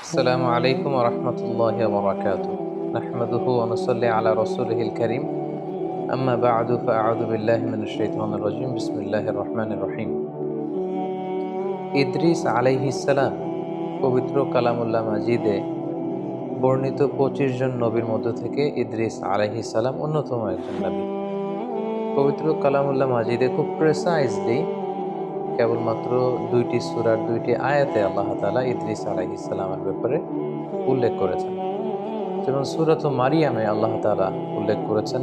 السلام عليكم ورحمة الله وبركاته. نحمده ونصلي على رسوله الكريم. أما بعد فأعوذ بالله من الشيطان الرجيم. بسم الله الرحمن الرحيم. ইদ্রিস আলাইহিস সালাম পবিত্র কালামুল্লাহ মাজিদে বর্ণিত 25 জন নবীর মধ্য থেকে ইদ্রিস আলাইহিস সালাম অন্যতম একজন নবী। পবিত্র কালামুল্লাহ মাজিদে খুব প্রেসাইজলি কেবলমাত্র 2টি সূরার 2টি আয়াতে আল্লাহ তাআলা ইদ্রিস আলাইহিস সালামের ব্যাপারে উল্লেখ করেছেন। যেমন সূরাত মারিয়ামে আল্লাহ তাআলা উল্লেখ করেছেন,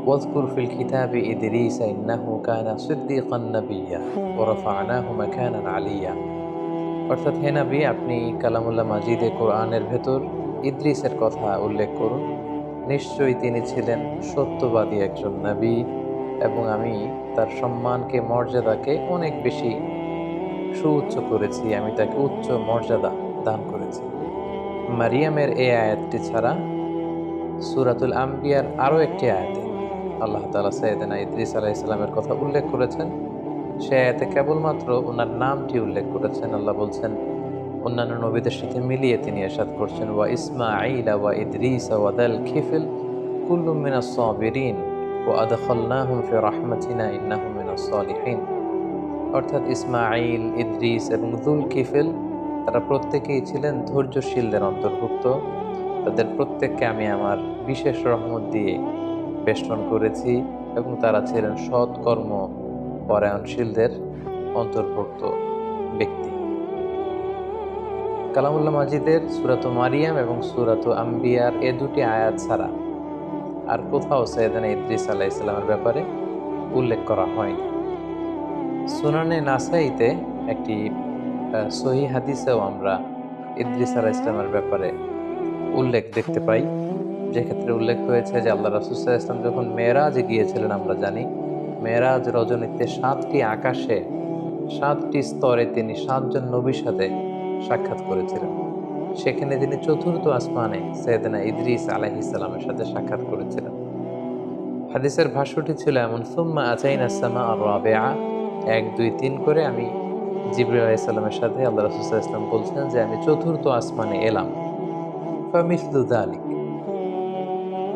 ওয়াযকুর ফিল কিতাবি ইদ্রিস ইন্নাহু কানা সিদ্দীকান নাবিয়্যা ওয়া রাফা'নাহু মাকানান আলিয়্যা। অর্থাৎ হে নবী, আপনি কালামুল্লাহ মাজিদে কোরআনের ভেতর ইদ্রিসের কথা উল্লেখ করুন। নিশ্চয়ই তিনি ছিলেন সত্যবাদী একজন নবী এবং আমি তার সম্মানকে, মর্যাদাকে অনেক বেশি সুউচ্চ করেছি, আমি তাকে উচ্চ মর্যাদা দান করেছি। মারিয়ামের এই আয়াতটি ছাড়া সূরাতুল আম্বিয়ার আরও একটি আয়াতে আল্লাহ তাআলা সাইয়েদনা ইদ্রিস আলাইহিস সালামের কথা উল্লেখ করেছেন। সে আয়াতে কেবলমাত্র ওনার নামটি উল্লেখ করেছেন। আল্লাহ বলছেন, অন্যান্য নবীদের সাথে মিলিয়ে তিনি ইরশাদ করছেন, ওয়া ইসমাঈলা ওয়া ইদ্রিস ওয়া দাল কিফল কুল্লুম মিনাস সাবিরিন ওয়া আদখালনাহুম ফি রাহমাতিনা ইন্নাহুম মিনাস সালিহিন। অর্থাৎ ইসমাঈল, ইদ্রিস এবং যুল কিফল তারা প্রত্যেকেই ছিলেন ধৈর্যশীলদের অন্তর্ভুক্ত। তাদের প্রত্যেককে আমি আমার বিশেষ রহমত দিয়ে বেষ্টন করেছি এবং তারা ছিলেন সৎকর্ম পরায়ণশীলদের অন্তর্ভুক্ত ব্যক্তি। কালামুল্লাহ মাজিদের সূরাত মারিয়াম এবং সূরাত আম্বিয়ার এ দুটি আয়াত ছাড়া আর কোথাও সাইয়েদনা ইদ্রিস আলাইহিস সালামের ব্যাপারে উল্লেখ করা হয়নি। সুনানে নাসাইতে একটি সহিহ হাদিসেও আমরা ইদ্রিস আলাইহিস সালামের ব্যাপারে উল্লেখ দেখতে পাই, যেক্ষেত্রে উল্লেখ হয়েছে যে আল্লাহ রাসূল সাল্লাল্লাহু আলাইহি ওয়াসাল্লাম যখন মেরাজে গিয়েছিলেন, আমরা জানি মেরাজ রজনীতে 7টি আকাশে 7টি স্তরে তিনি 7 জন নবীর সাথে সাক্ষাৎ করেছিলেন। সেখানে তিনি চতুর্থ আসমানে সাইয়েদনা ইদ্রিস আলাইহিস সালামের সাথে সাক্ষাৎ করেছিলেন। হাদিসের ভাষ্যটি ছিল এমন, সুম্মা আতাইনা সামা আর-রাবিআ, 1 2 3 করে আমি জিবরাইল আলাইহিস সালামের সাথে আল্লাহ রাসূল সাল্লাল্লাহু আলাইহি ওয়াসাল্লাম বলছেন যে আমি চতুর্থ আসমানে এলাম। ফামিসলু যালিক,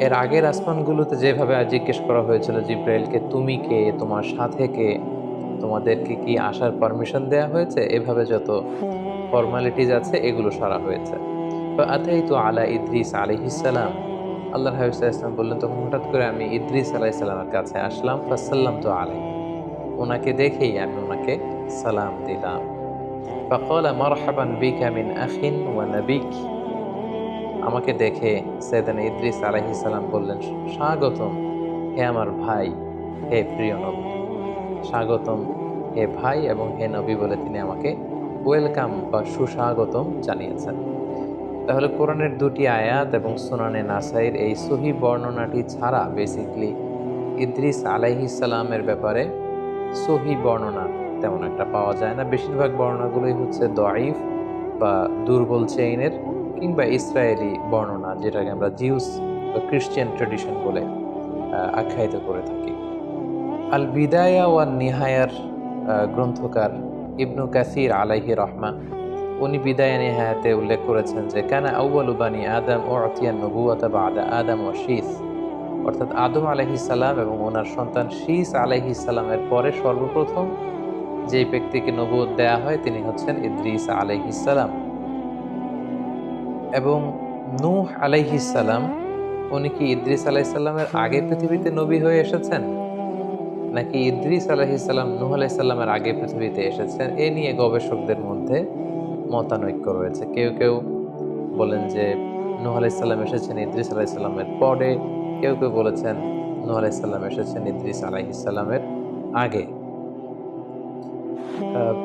এর আগের আসমানগুলোতে যেভাবে জিজ্ঞেস করা হয়েছিল জিবরাইলকে, তুমি কে, তোমার সাথে কে, তোমাদেরকে কি আসার পারমিশন দেয়া হয়েছে, এভাবে যত ফর্মালিটিজ আছে এগুলো সারা হয়েছে। ফাআতাইতু আলা ইদ্রিস আলাইহিস সালাম, আল্লাহর হাবিব সাল্লাল্লাহু আলাইহি ওয়াসাল্লাম বললেন, তখন হঠাৎ করে আমি ইদ্রিস আলাইহিস সালামের কাছে আসলাম। ফাসাল্লামতু আলাইহি, ওনাকে দেখেই আমি ওনাকে সালাম দিলাম। ফাকালা মারহাবান বিকা মিন আখিন ওয়া নাবিক, আমাকে দেখে সাইয়েদনা ইদ্রিস আলাইহিস সালাম বললেন, স্বাগতম হে আমার ভাই, হে প্রিয় নবী। স্বাগতম হে ভাই এবং হে নবী বলে তিনি আমাকে ওয়েলকাম বা সুস্বাগতম জানিয়েছেন। তাহলে কোরআনের 2টি আয়াত এবং সুনানে নাসাইর এই সহিহ বর্ণনাটি ছাড়া বেসিক্যালি ইদ্রিস আলাইহিস সালামের ব্যাপারে সহিহ বর্ণনা তেমন একটা পাওয়া যায় না। বেশিরভাগ বর্ণনাগুলোই হচ্ছে দঈফ বা দুর্বল চেইনের কিংবা ইসরায়েলি বর্ণনা, যেটাকে আমরা জিউস বা খ্রিস্টান ট্রেডিশন বলে আখ্যায়িত করে থাকি। আল বিদায়া ওয়ান নিহায়ার গ্রন্থকার ইবনু কাসির আলাইহি রহমা, উনি বিদায়া নিহায়াতে উল্লেখ করেছেন যে কানা আউয়ালু বানি আদম উ'তিয়া নবুওয়াতা বা'দা আদম ওয়া শীস, অর্থাৎ আদম আলাইহিস সালাম এবং ওনার সন্তান শীস আলাইহিস সালামের পরে সর্বপ্রথম যে ব্যক্তিকে নবুয়ত দেয়া হয় তিনি হচ্ছেন ইদ্রিস আলাইহিস সালাম। এবং নূহ আলাইহিস সালাম, উনি কি ইদ্রিস আলাইহিস সালামের আগে পৃথিবীতে নবী হয়ে এসেছেন, নাকি ইদ্রিস আলাইহিস সালাম নূহ আলাইহিস সালামের আগে পৃথিবীতে এসেছেন, এ নিয়ে গবেষকদের মধ্যে মতানৈক্য রয়েছে। কেউ কেউ বলেন যে নূহ আলাইহিস সালাম এসেছেন ইদ্রিস আলাইহিস সালামের পরে, কেউ কেউ বলেছেন নূহ আলাইহিস সালাম এসেছেন ইদ্রিস আলাইহিস সালামের আগে।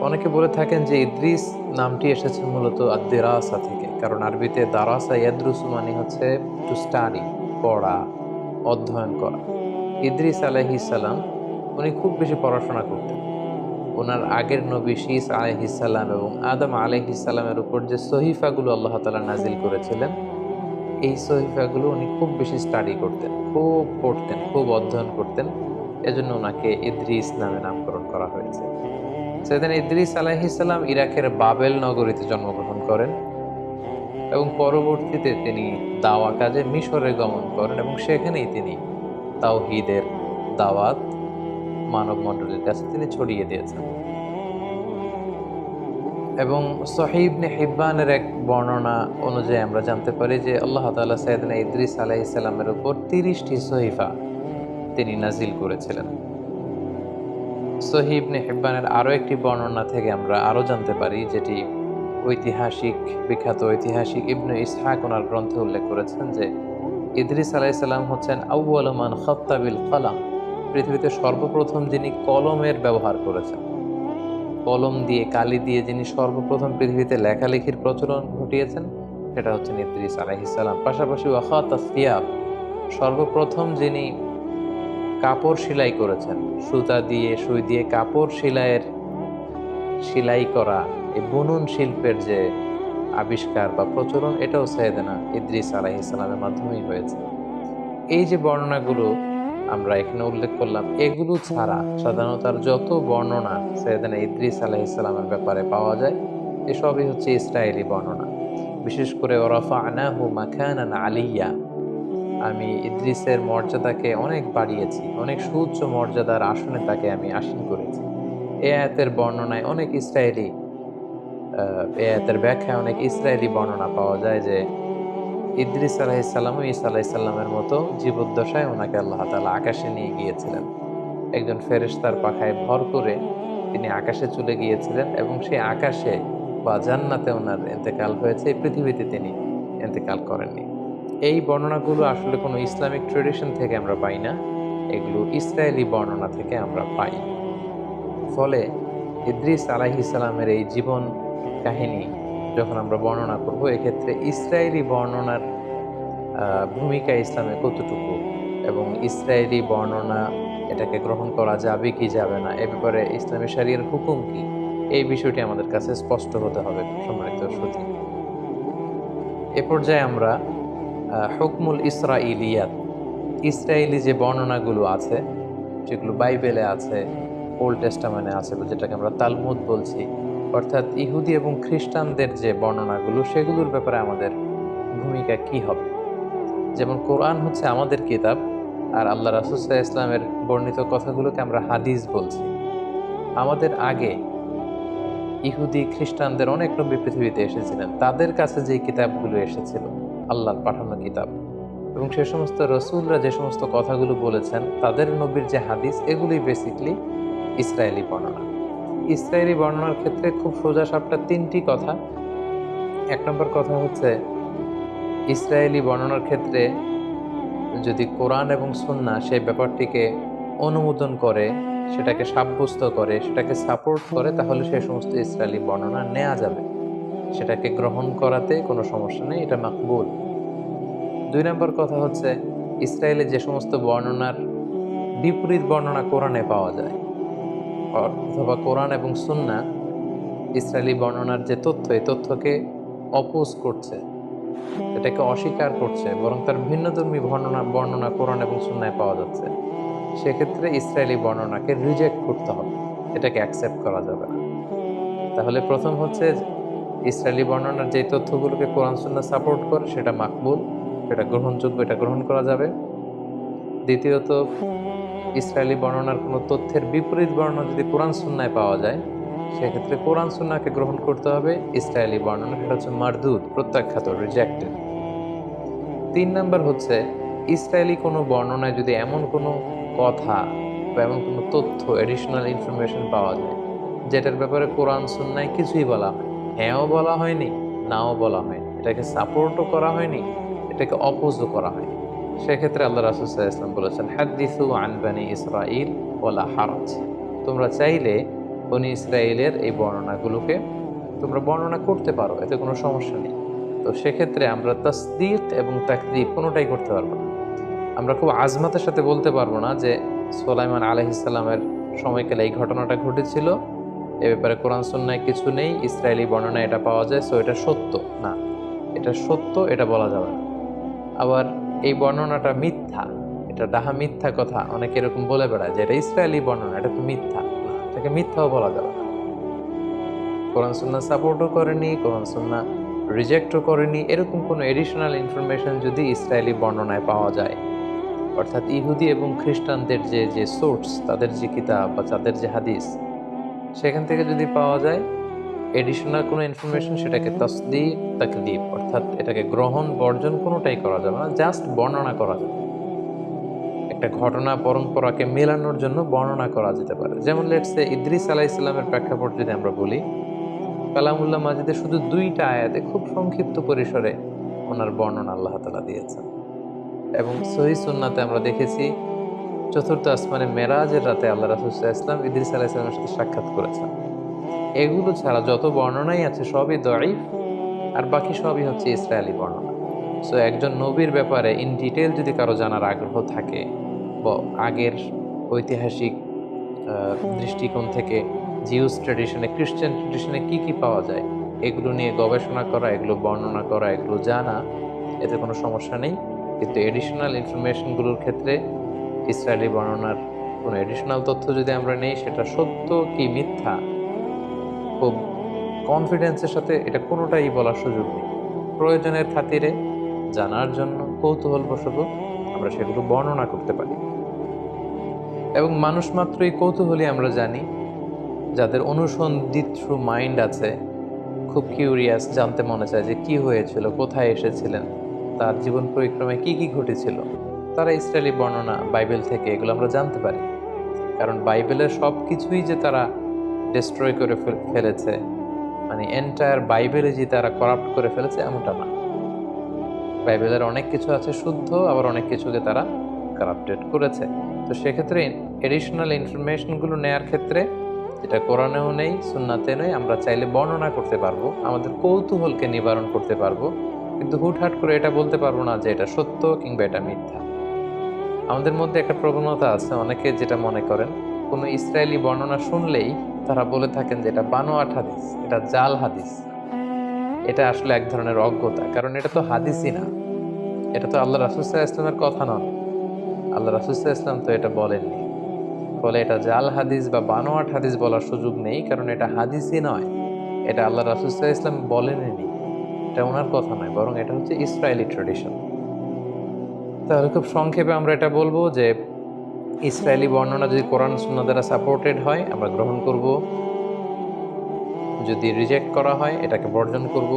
অনেকে বলে থাকেন যে ইদ্রিস নামটি এসেছে মূলত আদ-দিরাসা থেকে, কারণ আরবিতে দারাসা ইয়াদরুসু মানে হচ্ছে টু স্টাডি, পড়া, অধ্যয়ন করা। ইদ্রিস আলাইহিস সালাম উনি খুব বেশি পড়াশোনা করতেন। ওনার আগের নবী শীস আলাইহিস সালাম এবং আদম আলাইহিস সালামের উপর যে সহিফাগুলো আল্লাহ তাআলা নাজিল করেছিলেন, এই সহিফাগুলো উনি খুব বেশি স্টাডি করতেন, খুব পড়তেন, খুব অধ্যয়ন করতেন। এজন্য ওনাকে ইদ্রিস নামে নামকরণ করা হয়েছে। সাইয়েদনা ইদ্রিস আলাইহিস সালাম ইরাকের বাবেল নগরীতে জন্মগ্রহণ করেন। এবং পরবর্তীতে তিনি দাওয়া কাজে মিশরে গমন করেন এবং সেখানেই তিনি তাওহীদের দাওয়াত মানব মণ্ডলীর কাছে তিনি ছড়িয়ে দিয়েছেন। এবং সহিহ ইবনে হিব্বানের এক বর্ণনা অনুযায়ী আমরা জানতে পারি যে আল্লাহ তাআলা সাইয়েদনা ইদ্রিস আলাইহিস সালামের উপর 30টি সহিফা তিনি নাজিল করেছিলেন। সহিহ ইবনে হিব্বানের আরও একটি বর্ণনা থেকে আমরা আরও জানতে পারি, যেটি বিখ্যাত ঐতিহাসিক ইবনে ইসহাক ওনার গ্রন্থে উল্লেখ করেছেন যে ইদ্রিস আলাইহিস সালাম হচ্ছেন আউয়ালু মান খাত্তা বিল কলম, পৃথিবীতে সর্বপ্রথম যিনি কলমের ব্যবহার করেছেন, কলম দিয়ে কালি দিয়ে যিনি সর্বপ্রথম পৃথিবীতে লেখালেখির প্রচলন ঘটিয়েছেন সেটা হচ্ছেন ইদ্রিস আলাইহিস সালাম। পাশাপাশি ওয়াখাতাস সিয়াব, সর্বপ্রথম যিনি কাপড় সেলাই করেছেন, সুতা দিয়ে সুই দিয়ে কাপড় সেলাই করা, এই বুনন শিল্পের যে আবিষ্কার বা প্রচলন, এটাও সাইয়েদনা ইদ্রিস আলাইহিস সালামের মাধ্যমেই হয়েছে। এই যে বর্ণনাগুলো আমরা এখানে উল্লেখ করলাম, এগুলো ছাড়া সাধারণত আর যত বর্ণনা সাইয়েদনা ইদ্রিস আলাইহিস সালামের ব্যাপারে পাওয়া যায় এসবই হচ্ছে ইসরায়েলি বর্ণনা। বিশেষ করে ওয়ারাফা'নাহু মাকানান আলিয়্যা, আমি ইদ্রিসের মর্যাদাকে অনেক বাড়িয়েছি, অনেক সুউচ্চ মর্যাদার আসনে তাকে আমি আসীন করেছি। এই আয়াতের বর্ণনায় অনেক ইসরায়েলি এই আয়াতের ব্যাখ্যায় অনেক ইসরায়েলি বর্ণনা পাওয়া যায় যে ইদ্রিস আলাইহিস সালাম ও ঈসা আলাইহিস সালামের মতো জীবদ্দশায় ওনাকে আল্লাহ তাআলা আকাশে নিয়ে গিয়েছিলেন। একজন ফেরেশতার পাখায় ভর করে তিনি আকাশে চলে গিয়েছিলেন এবং সেই আকাশে বা জান্নাতে ওনার ইন্তেকাল হয়েছে, এই পৃথিবীতে তিনি ইন্তেকাল করেননি। এই বর্ণনাগুলো আসলে কোনো ইসলামিক ট্রেডিশন থেকে আমরা পাই না, এগুলো ইসরায়েলি বর্ণনা থেকে আমরা পাই। ফলে ইদ্রিস আলাইহিস সালামের এই জীবন কাহিনী যখন আমরা বর্ণনা করব, এক্ষেত্রে ইসরায়েলি বর্ণনার ভূমিকা ইসলামে কতটুকু এবং ইসরায়েলি বর্ণনা এটাকে গ্রহণ করা যাবে কি যাবে না, এ ব্যাপারে ইসলামী শরিয়ার হুকুম কি, এই বিষয়টি আমাদের কাছে স্পষ্ট হতে হবে। সম্মানিত শ্রোতা, এ পর্যায়ে আমরা হুকমুল ইসরাইলিয়াত, ইসরায়েলি যে বর্ণনাগুলো আছে, যেগুলো বাইবেলে আছে, ওল্ড টেস্টামেন্টে আছে, যেটাকে আমরা তালমুদ বলছি, অর্থাৎ ইহুদি এবং খ্রিস্টানদের যে বর্ণনাগুলো, সেগুলোর ব্যাপারে আমাদের ভূমিকা কি হবে। যেমন কোরআন হচ্ছে আমাদের কিতাব, আর আল্লাহ রাসূল সাল্লাল্লাহু আলাইহি ওয়াসাল্লামের বর্ণিত কথাগুলোকে আমরা হাদিস বলছি। আমাদের আগে ইহুদি খ্রিস্টানদের অনেক নবী পৃথিবীতে এসেছিলেন, তাদের কাছে যে কিতাবগুলো এসেছিল আল্লাহর পাঠানো কিতাব, এবং সে সমস্ত রসুলরা যে সমস্ত কথাগুলো বলেছেন, তাদের নবীর যে হাদিস, এগুলোই বেসিকলি ইসরায়েলি বর্ণনা। ইসরায়েলি বর্ণনার ক্ষেত্রে খুব সোজা সাপটা 3টি কথা। 1 নম্বর কথা হচ্ছে, ইসরায়েলি বর্ণনার ক্ষেত্রে যদি কোরআন এবং সুন্নাহ সেই ব্যাপারটিকে অনুমোদন করে, সেটাকে সাব্যস্ত করে, সেটাকে সাপোর্ট করে, তাহলে সেই সমস্ত ইসরায়েলি বর্ণনা নেওয়া যাবে, সেটাকে গ্রহণ করাতে কোনো সমস্যা নেই, এটা মাকবুল। 2 নম্বর কথা হচ্ছে, ইসরায়েলের যে সমস্ত বর্ণনার বিপরীত বর্ণনা কোরআনে পাওয়া যায়, অথবা কোরআন এবং সুন্নাহ ইসরায়েলি বর্ণনার যে তথ্য, এই তথ্যকে অপোজ করছে, এটাকে অস্বীকার করছে, বরং তার ভিন্নধর্মী বর্ণনা কোরআন এবং সুন্নায় পাওয়া যাচ্ছে, সেক্ষেত্রে ইসরায়েলি বর্ণনাকে রিজেক্ট করতে হবে, এটাকে অ্যাকসেপ্ট করা যাবে না। তাহলে প্রথম হচ্ছে, ইসরায়েলি বর্ণনার যে তথ্যগুলোকে কোরআন সুন্নাহ সাপোর্ট করে সেটা মাকবুল, সেটা গ্রহণযোগ্য, এটা গ্রহণ করা যাবে। দ্বিতীয়ত, ইসরায়েলি বর্ণনার কোনো তথ্যের বিপরীত বর্ণনা যদি কোরআন সুন্নায় পাওয়া যায়, সেক্ষেত্রে কোরআন সুন্নাহকে গ্রহণ করতে হবে, ইসরায়েলি বর্ণনা সেটা হচ্ছে মারদুদ, প্রত্যাখ্যাত, রিজেক্টেড। 3 নম্বর হচ্ছে, ইসরায়েলি কোনো বর্ণনায় যদি এমন কোনো কথা বা এমন কোনো তথ্য, এডিশনাল ইনফরমেশন পাওয়া যায়, যেটার ব্যাপারে কোরআন সুন্নায় কিছুই বলা হয়, হ্যাঁও বলা হয়নি, নাও বলা হয়নি, এটাকে সাপোর্টও করা হয়নি, এটাকে অপোজও করা হয়নি, সেক্ষেত্রে আল্লাহ রাসূল সাল্লাল্লাহু আলাইহি ওয়াসাল্লাম বলেছেন, হাদিসু আন বানি ইসরাঈল ওয়ালা হারাজ, তোমরা চাইলে বনি ইসরায়েলের এই বর্ণনাগুলোকে তোমরা বর্ণনা করতে পারো, এতে কোনো সমস্যা নেই। তো সেক্ষেত্রে আমরা তাসদীক এবং তাকযীব কোনোটাই করতে পারবো না। আমরা খুব আজমাতের সাথে বলতে পারবো না যে সুলাইমান আলাইহিস সালামের সময়কালে এই ঘটনাটা ঘটেছিল, এ ব্যাপারে কোরআন সুন্নায় কিছু নেই, ইসরায়েলি বর্ণনায় এটা পাওয়া যায়, সো এটা সত্য না, এটা সত্য এটা বলা যাবে না। আবার এই বর্ণনাটা মিথ্যা, এটা ডাহা মিথ্যা কথা অনেকে এরকম বলে বেড়ায় যে এটা ইসরায়েলি বর্ণনা, এটা তো মিথ্যা, এটাকে মিথ্যাও বলা যাবে না। কোরআন সুন্নাহ সাপোর্টও করেনি, কোরআন সুন্নাহ রিজেক্টও করেনি, এরকম কোনো এডিশনাল ইনফরমেশন যদি ইসরায়েলি বর্ণনায় পাওয়া যায়, অর্থাৎ ইহুদি এবং খ্রিস্টানদের যে যে সোর্স, তাদের যে কিতাব বা তাদের যে হাদিস, সেখান থেকে যদি পাওয়া যায় এডিশনাল কোনো ইনফরমেশন, সেটাকে তাসদীক তাকদীব, অর্থাৎ এটাকে গ্রহণ বর্জন কোনোটাই করা যাবে না, জাস্ট বর্ণনা করা যাবে। একটা ঘটনা পরম্পরাকে মেলানোর জন্য বর্ণনা করা যেতে পারে। যেমন লেটসে ইদ্রিস আলাইহিস সালামের প্রেক্ষাপট যদি আমরা বলি, কালামুল্লাহ মাজিদে শুধু 2টা আয়াতে খুব সংক্ষিপ্ত পরিসরে ওনার বর্ণনা আল্লাহ তাআলা দিয়েছেন। এবং সহিহ সুন্নাতে আমরা দেখেছি চতুর্থ আসমানে মেরাজের রাতে আল্লাহ রাসূল সাল্লাল্লাহু আলাইহি ওয়াসাল্লাম ইদ্রিস আলাইহিস সালামের সাথে সাক্ষাৎ করেছেন। এগুলো ছাড়া যত বর্ণনাই আছে সবই দঈফ, আর বাকি সবই হচ্ছে ইসরায়েলি বর্ণনা। সো একজন নবীর ব্যাপারে ইন ডিটেইল যদি কারো জানার আগ্রহ থাকে বা আগের ঐতিহাসিক দৃষ্টিকোণ থেকে জিউস ট্র্যাডিশনে, খ্রিস্টান ট্র্যাডিশনে কি কি পাওয়া যায় এগুলো নিয়ে গবেষণা করা, এগুলো বর্ণনা করা, এগুলো জানা, এতে কোনো সমস্যা নেই। কিন্তু এডিশনাল ইনফরমেশনগুলোর ক্ষেত্রে ইসরায়েলি বর্ণনার কোনো এডিশনাল তথ্য যদি আমরা নেই, সেটা সত্য কি মিথ্যা খুব কনফিডেন্সের সাথে এটা কোনোটাই বলার সুযোগ নেই। প্রয়োজনের খাতিরে জানার জন্য কৌতূহলবশত আমরা সেগুলো বর্ণনা করতে পারি। এবং মানুষ মাত্রই কৌতূহলী আমরা জানি, যাদের অনুসন্ধিৎসু মাইন্ড আছে, খুব কিউরিয়াস, জানতে মনে চায় যে কি হয়েছিল, কোথায় এসেছিলেন, তার জীবন পরিক্রমায় কি কি ঘটেছিল, তারা ইসরায়েলি বর্ণনা বাইবেল থেকে এগুলো আমরা জানতে পারি। কারণ বাইবেলের সব কিছুই যে তারা ডিস্ট্রয় করে ফেলেছে, মানে এন্টায়ার বাইবেলে যে তারা করাপ্ট করে ফেলেছে এমনটা না। বাইবেলের অনেক কিছু আছে শুদ্ধ, আবার অনেক কিছুকে তারা কারাপ্টেড করেছে। তো সেক্ষেত্রে এডিশনাল ইনফরমেশনগুলো নেয়ার ক্ষেত্রে, যেটা কোরআনেও নেই সুন্নাতে নেই, আমরা চাইলে বর্ণনা করতে পারবো, আমাদের কৌতূহলকে নিবারণ করতে পারবো, কিন্তু হুটহাট করে এটা বলতে পারবো না যে এটা সত্য কিংবা এটা মিথ্যা। আমাদের মধ্যে একটা প্রবণতা আছে, অনেকে যেটা মনে করেন কোনো ইসরায়েলি বর্ণনা শুনলেই তারা বলে থাকেন যে এটা বানোয়াট হাদিস, এটা জাল হাদিস। এটা আসলে এক ধরনের অজ্ঞতা, কারণ এটা তো হাদিসই না, এটা তো আল্লাহ রাসূল সাল্লাল্লাহু আলাইহি ওয়াসাল্লামের কথা নয়, আল্লাহ রাসূল সাল্লাল্লাহু আলাইহি ওয়াসাল্লাম তো এটা বলেননি। ফলে এটা জাল হাদিস বা বানোয়াট হাদিস বলার সুযোগ নেই, কারণ এটা হাদিসই নয়, এটা আল্লাহ রাসূল সাল্লাল্লাহু আলাইহি ওয়াসাল্লাম বলেননি, এটা ওনার কথা নয়, বরং এটা হচ্ছে ইসরায়েলি ট্র্যাডিশন। তাহলে খুব সংক্ষেপে আমরা এটা বলবো যে ইসরায়েলি বর্ণনা যদি কোরআন সুন্নাহ দ্বারা সাপোর্টেড হয় আমরা গ্রহণ করব, যদি রিজেক্ট করা হয় এটাকে বর্জন করব।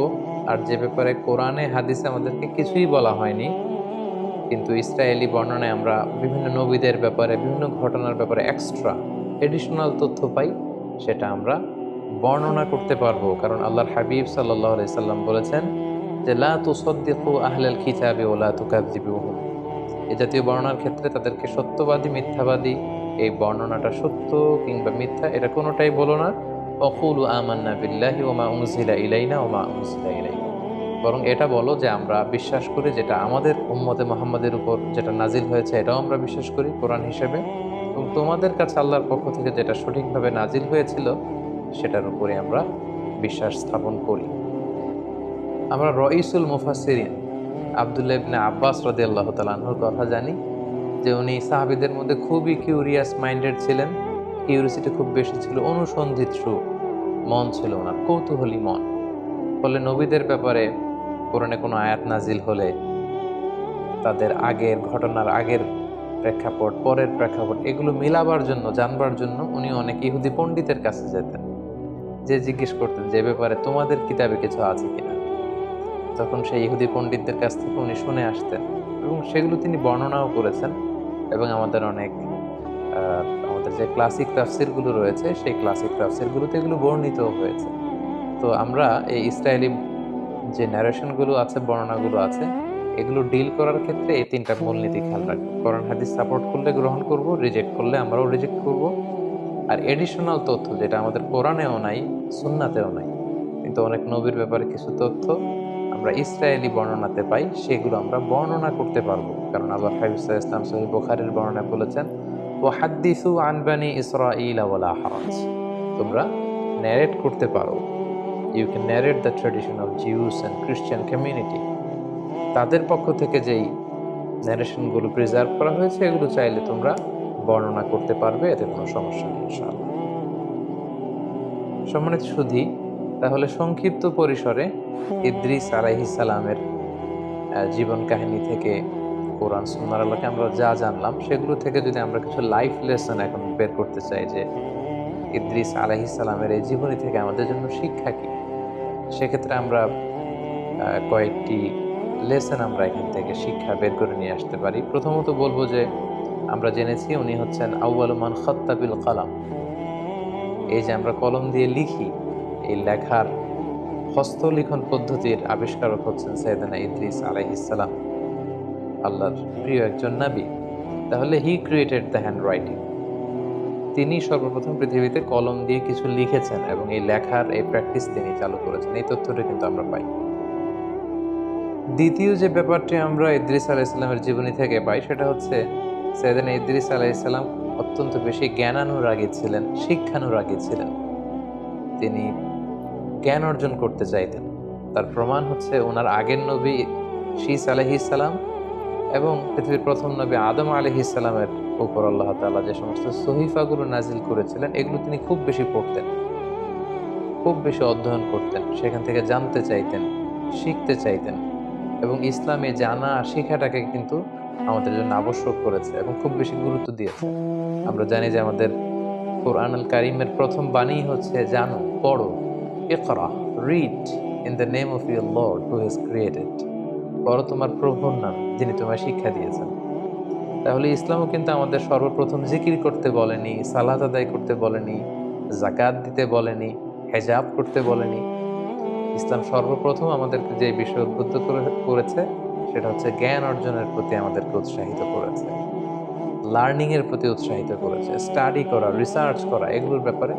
আর যে ব্যাপারে কোরআনে হাদিসে আমাদেরকে কিছুই বলা হয়নি, কিন্তু ইসরায়েলি বর্ণনায় আমরা বিভিন্ন নবীদের ব্যাপারে, বিভিন্ন ঘটনার ব্যাপারে এক্সট্রা এডিশনাল তথ্য পাই, সেটা আমরা বর্ণনা করতে পারবো। কারণ আল্লাহর হাবিব সাল্লাল্লাহু আলাইহি সাল্লাম বলেছেন যে লা তুসাদ্দিকু আহলাল কিতাবি ওয়া লা তুকাযযিবুহুম। এই জাতীয় বর্ণনার ক্ষেত্রে তাদেরকে সত্যবাদী মিথ্যাবাদী, এই বর্ণনাটা সত্য কিংবা মিথ্যা এটা কোনোটাই বলো না। ওয়াকুলু আমান্না বিল্লাহি ওয়া মা উনজিলা ইলাইনা ওয়া মা উনজিলা ইলাইকুম, বরং এটা বলো যে আমরা বিশ্বাস করি যেটা আমাদের উম্মতে মুহাম্মাদের উপর যেটা নাজিল হয়েছে এটাও আমরা বিশ্বাস করি কোরআন হিসেবে, এবং তোমাদের কাছে আল্লাহর পক্ষ থেকে যেটা সঠিকভাবে নাজিল হয়েছিল সেটার উপরে আমরা বিশ্বাস স্থাপন করি। আমরা রঈসুল মুফাসসিরিন আব্দুল্লাহ ইবনে আব্বাস রাদিয়াল্লাহু তাআলা আনহুর কথা জানি যে উনি সাহাবীদের মধ্যে খুবই কিউরিয়াস মাইন্ডেড ছিলেন, কিউরিয়াসিটি খুব বেশি ছিল, অনুসন্ধিৎসু মন ছিল ওনার, কৌতূহলী মন। ফলে নবীদের ব্যাপারে কোরআনে কোনো আয়াত নাজিল হলে তাদের আগের ঘটনার আগের প্রেক্ষাপট, পরের প্রেক্ষাপট, এগুলো মিলাবার জন্য, জানবার জন্য উনি অনেক ইহুদি পণ্ডিতের কাছে যেতেন, যে জিজ্ঞেস করতেন যে ব্যাপারে তোমাদের কিতাবে কিছু আছে কিনা। তখন সেই ইহুদি পণ্ডিতদের কাছ থেকে উনি শুনে আসতেন এবং সেগুলো তিনি বর্ণনাও করেছেন। এবং আমাদের অনেক আমাদের যে ক্লাসিক তাফসিরগুলো রয়েছে সেই ক্লাসিক তাফসিরগুলোতে এগুলো বর্ণিতও হয়েছে। তো আমরা এই ইসরায়েলি যে ন্যারেশনগুলো আছে, বর্ণনাগুলো আছে, এগুলো ডিল করার ক্ষেত্রে এই 3টা মূলনীতি খেয়াল রাখবো। কোরআন হাদিস সাপোর্ট করলে গ্রহণ করব, রিজেক্ট করলে আমরাও রিজেক্ট করব। আর এডিশনাল তথ্য যেটা আমাদের কোরআনেও নাই, সুন্নাতেও নাই, কিন্তু অনেক নবীর ব্যাপারে কিছু তথ্য আমরা ইসরায়েলি বর্ণনাতে পাই, সেগুলো আমরা বর্ণনা করতে পারবো। কারণ আল্লাহ হাবিব সাল্লাল্লাহু আলাইহি ওয়াসাল্লাম সহিহ বুখারীর বর্ণনায় বলেছেন ওয়া হাদ্দিসু আন বানি ইসরাঈল ওয়ালা হারাজ, তোমরা ন্যারেট করতে পারো, you can narrate the tradition of Jews and Christian community. তাদের পক্ষ থেকে যেই ন্যারেশনগুলো প্রিজার্ভ করা হয়েছে এগুলো চাইলে তোমরা বর্ণনা করতে পারবে, এতে কোনো সমস্যা নেই ইনশাআল্লাহ। সম্মানিত সুধী, তাহলে সংক্ষিপ্ত পরিসরে ইদ্রিস আলাইহিস সালামের জীবন কাহিনী থেকে কোরআন সুন্নাহর আলোকে আমরা যা জানলাম, সেগুলো থেকে যদি আমরা কিছু লাইফ লেসন এখন বের করতে চাই যে ইদ্রিস আলাইহিস সালামের এই জীবনী থেকে আমাদের জন্য শিক্ষা কি, সেক্ষেত্রে আমরা কয়েকটি লেসন আমরা এখান থেকে শিক্ষা বের করে নিয়ে আসতে পারি। প্রথমত বলবো যে আমরা জেনেছি উনি হচ্ছেন আউয়ালু মান খাত্তা বিল কালাম। এই যে আমরা কলম দিয়ে লিখি, এই লেখার হস্তলিখন পদ্ধতির আবিষ্কারক হচ্ছেন সাইয়েদনা ইদ্রিস আলাইহিস সালাম, আল্লাহর প্রিয় একজন নবী। তাহলে হি ক্রিয়েটেড দ্য হ্যান্ড রাইটিং। তিনি সর্বপ্রথম পৃথিবীতে কলম দিয়ে কিছু লিখেছেন এবং এই লেখার এই প্র্যাকটিস তিনি চালু করেছেন। এই তথ্যটা কিন্তু আমরা পাই। দ্বিতীয় যে ব্যাপারটি আমরা ইদ্রিস আলাইহিসসালামের জীবনী থেকে পাই, সেটা হচ্ছে সাইয়েদনা ইদ্রিস আলাইহিসসালাম অত্যন্ত বেশি জ্ঞানানুরাগী ছিলেন, শিক্ষানুরাগী ছিলেন। তিনি জ্ঞান অর্জন করতে চাইতেন। তার প্রমাণ হচ্ছে ওনার আগের নবী শীস আলাইহিসসালাম এবং পৃথিবীর প্রথম নবী আদম আলাইহিসসালামের উপর আল্লাহ তাআলা যে সমস্ত সহিফাগুলো নাজিল করেছিলেন, এগুলো তিনি খুব বেশি পড়তেন, খুব বেশি অধ্যয়ন করতেন, সেখান থেকে জানতে চাইতেন, শিখতে চাইতেন এবং ইসলামে জানা শিখাটাকে কিন্তু আমাদের জন্য আবশ্যক করেছে এবং খুব বেশি গুরুত্ব দিয়েছে। আমরা জানি যে আমাদের কোরআনুল কারীমের প্রথম বাণী হচ্ছে জানো, পড়ো, ইকরা, read in the name of your lord who has created. পড়ো তোমার প্রভুর নাম, যিনি তোমায় শিক্ষা দিয়েছেন। তাহলে ইসলামও কিন্তু আমাদের সর্বপ্রথম জিকির করতে বলেনি, সালাত আদায় করতে বলেনি, যাকাত দিতে বলেনি, হেজাব করতে বলেনি। ইসলাম সর্বপ্রথম আমাদেরকে যে বিষয় উদ্বুদ্ধ করেছে সেটা হচ্ছে জ্ঞান অর্জনের প্রতি আমাদেরকে উৎসাহিত করেছে, লার্নিং এর প্রতি উৎসাহিত করেছে, স্টাডি করা, রিসার্চ করা, এগুলোর ব্যাপারে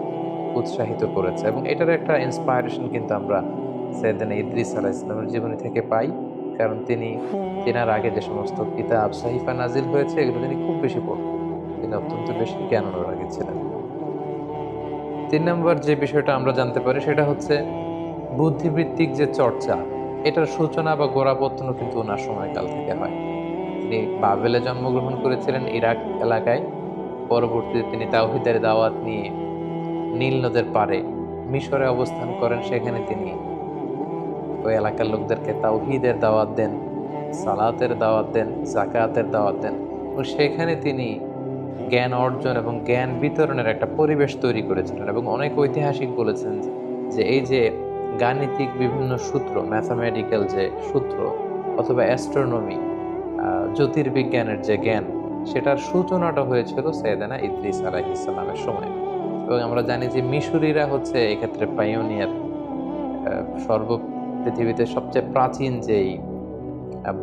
উৎসাহিত করেছে। এবং এটার একটা ইন্সপায়ারেশন কিন্তু আমরা সাইয়েদনা ইদ্রিস আলাইহিস সালামের জীবনী থেকে পাই। কারণ তিনি তেনার আগে যে সমস্ত কিতাব সাহিফা নাজিল হয়েছে, এগুলো তিনি খুব বেশি পড়তেন। তিনি অত্যন্ত বেশি জ্ঞান অনুরাগী ছিলেন। ৩ নম্বর যে বিষয়টা আমরা জানতে পারি সেটা হচ্ছে বুদ্ধিবৃত্তিক যে চর্চা, এটার সূচনা বা গোড়াপত্তনও কিন্তু ওনার সময়কাল থেকে হয়। তিনি বাবেলে জন্মগ্রহণ করেছিলেন, ইরাক এলাকায়। পরবর্তীতে তিনি তাওহীদের দাওয়াত নিয়ে নীল নদের পাড়ে মিশরে অবস্থান করেন। সেখানে তিনি ওই এলাকার লোকদেরকে তাওহীদের দাওয়াত দেন, সালাতের দাওয়াত দেন, যাকাতের দাওয়াত দেন এবং সেখানে তিনি জ্ঞান অর্জন এবং জ্ঞান বিতরণের একটা পরিবেশ তৈরি করেছিলেন। এবং অনেক ঐতিহাসিক বলেছেন যে এই যে গাণিতিক বিভিন্ন সূত্র, ম্যাথামেটিক্যাল যে সূত্র অথবা অ্যাস্ট্রোনমি, জ্যোতির্বিজ্ঞানের যে জ্ঞান, সেটার সূচনাটা হয়েছিল সাইয়েদনা ইদ্রিস আলাইহিস সালামের সময়। এবং আমরা জানি যে মিশরীরা হচ্ছে এক্ষেত্রে পাইওনিয়ার। সর্ব পৃথিবীতে সবচেয়ে প্রাচীন যেই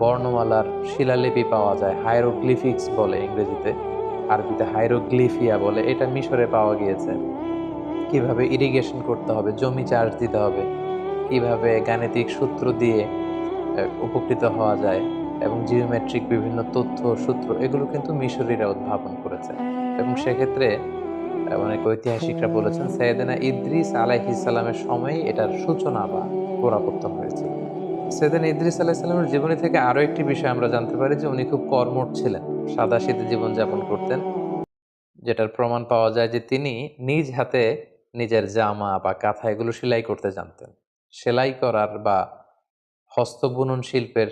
বর্ণমালার শিলালিপি পাওয়া যায়, হাইরোগ্লিফিক্স বলে ইংরেজিতে, আরবিতে হাইরোগ্লিফিয়া বলে, এটা মিশরে পাওয়া গিয়েছে। কিভাবে ইরিগেশন করতে হবে, জমি চাষ দিতে হবে, কিভাবে গাণিতিক সূত্র দিয়ে উপকৃত হওয়া যায় এবং জিওমেট্রিক বিভিন্ন তথ্য সূত্র, এগুলো কিন্তু মিশরীরা উদ্ভাবন করেছে। এবং সেক্ষেত্রে অনেক ঐতিহাসিকরা বলেছেন সাইয়েদনা ইদ্রিস আলাইহিস সালামের সময় এটার সূচনা বা গোড়াপত্তন হয়েছিল। সাইয়েদনা ইদ্রিস আলাইহিস সালামের জীবনী থেকে আরো একটি বিষয় আমরা জানতে পারি যে উনি খুব কর্মঠ ছিলেন, সাদাসিধে জীবনযাপন করতেন। যেটার প্রমাণ পাওয়া যায় যে তিনি নিজ হাতে নিজের জামা বা কাঁথা এগুলো সেলাই করতে জানতেন। সেলাই করার বা হস্তবুনন শিল্পের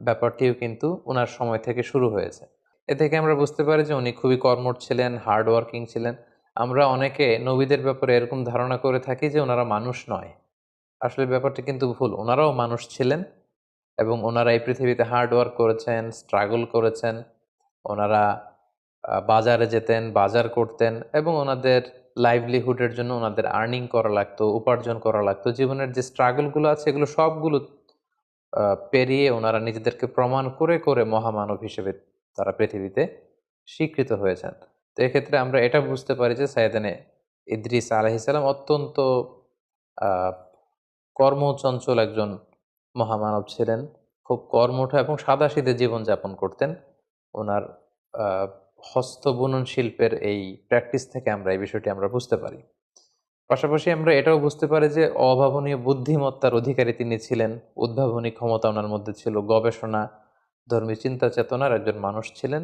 ব্যাপারটিও কিন্তু ওনার সময় থেকে শুরু হয়েছে। এ থেকে আমরা বুঝতে পারি যে উনি খুবই কর্মঠ ছিলেন, হার্ড ওয়ার্কিং ছিলেন। আমরা অনেকে নবীদের ব্যাপারে এরকম ধারণা করে থাকি যে ওনারা মানুষ নয়। আসলে ব্যাপারটা কিন্তু ভুল। ওনারাও মানুষ ছিলেন এবং ওনারা এই পৃথিবীতে হার্ড ওয়ার্ক করেছেন, স্ট্রাগল করেছেন। ওনারা বাজারে যেতেন, বাজার করতেন এবং ওনাদের লাইভলিহুডের জন্য ওনাদের আর্নিং করা লাগতো, উপার্জন করা লাগতো। জীবনের যে স্ট্রাগলগুলো আছে এগুলো সবগুলো পেরিয়ে ওনারা নিজেদেরকে প্রমাণ করে করে মহামানব হিসেবে তারা পৃথিবীতে স্বীকৃত হয়েছেন। তো এক্ষেত্রে আমরা এটা বুঝতে পারি যে সাইয়েদনা ইদ্রিস আলাইহিস সালাম অত্যন্ত আহ, কর্মচঞ্চল একজন মহামানব ছিলেন। খুব কর্মঠ এবং সাদাসিধে জীবনযাপন করতেন। ওনার আহ, হস্তবুনন শিল্পের এই প্র্যাকটিস থেকে আমরা এই বিষয়টি আমরা বুঝতে পারি। পাশাপাশি আমরা এটাও বুঝতে পারি যে অভাবনীয় বুদ্ধিমত্তার অধিকারী তিনি ছিলেন। উদ্ভাবনী ক্ষমতা ওনার মধ্যে ছিল, গবেষণা, ধর্মী চিন্তা চেতনার একজন মানুষ ছিলেন,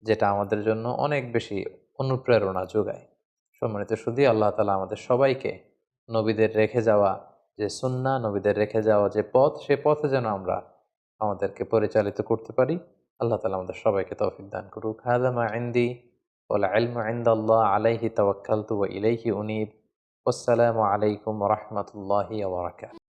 যেটা আমাদের জন্য অনেক বেশি অনুপ্রেরণা যোগায়। সম্মানিত সুধী, আল্লাহ তাআলা আমাদের সবাইকে নবীদের রেখে যাওয়া যে সুন্নাহ, নবীদের রেখে যাওয়া যে পথ, সে পথে যেন আমরা আমাদেরকে পরিচালিত করতে পারি। আল্লাহ তাআলা আমাদের সবাইকে তৌফিক দান করুক। হাযা মা ইনদি ওয়াল ইলমু ইনদাল্লাহ আলাইহি তাওয়াক্কালতু ওয়া ইলাইহি উনীব। ওয়াসসালামু আলাইকুম ওয়া রাহমাতুল্লাহি ওয়া বারাকাতুহু।